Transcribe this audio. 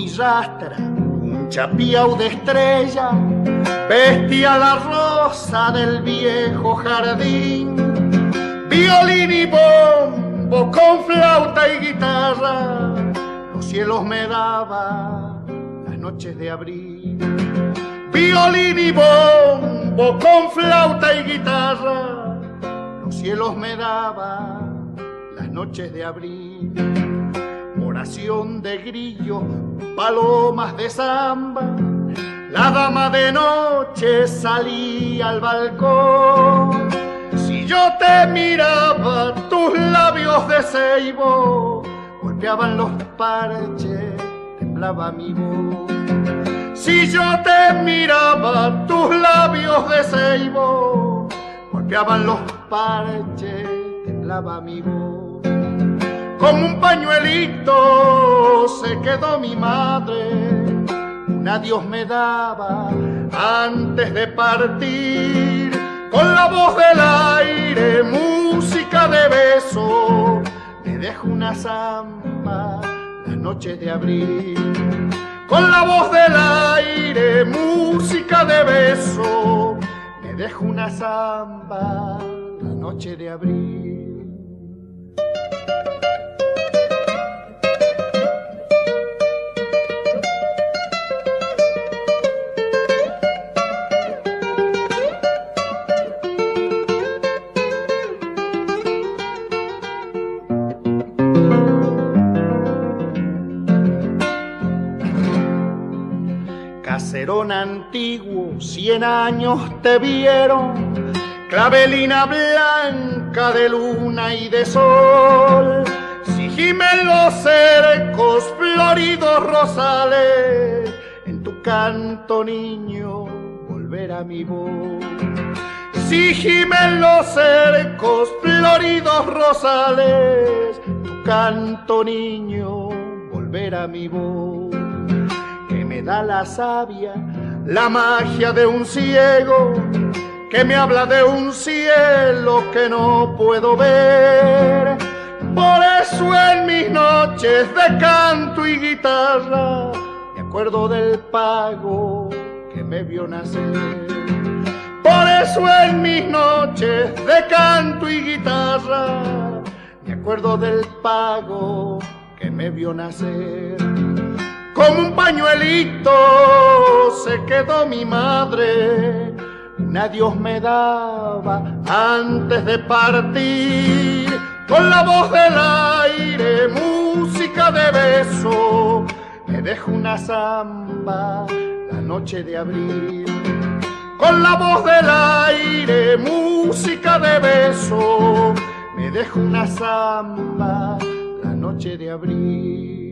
mi rastra, un chapiao de estrella, vestía la rosa del viejo jardín, violín y bombo con flauta y guitarra, los cielos me daban las noches de abril. Violín y bombo con flauta y guitarra, los cielos me daban las noches de abril. Oración de grillo, palomas de samba, la dama de noche salía al balcón. Si yo te miraba, tus labios de ceibo golpeaban los parches, temblaba mi voz. Si yo te miraba, tus labios de ceibo golpeaban los parches, temblaba mi voz. Como un pañuelito se quedó mi madre, un adiós me daba antes de partir. Con la voz del aire, música de beso, me dejo una samba las noches de abril. Con la voz del aire, música de beso, me dejo una samba la noche de abril. Caserón antiguo, 100 años te vieron, clavelina blanca de luna y de sol. Si gimen los cercos, floridos rosales, en tu canto, niño, volverá mi voz. Si gimen los cercos, floridos rosales, en tu canto, niño, volverá mi voz. Me da la savia, la magia de un ciego, que me habla de un cielo que no puedo ver. Por eso en mis noches de canto y guitarra me acuerdo del pago que me vio nacer. Por eso en mis noches de canto y guitarra me acuerdo del pago que me vio nacer. Como un pañuelito se quedó mi madre, un adiós me daba antes de partir. Con la voz del aire, música de beso, me dejo una samba la noche de abril. Con la voz del aire, música de beso, me dejo una samba la noche de abril.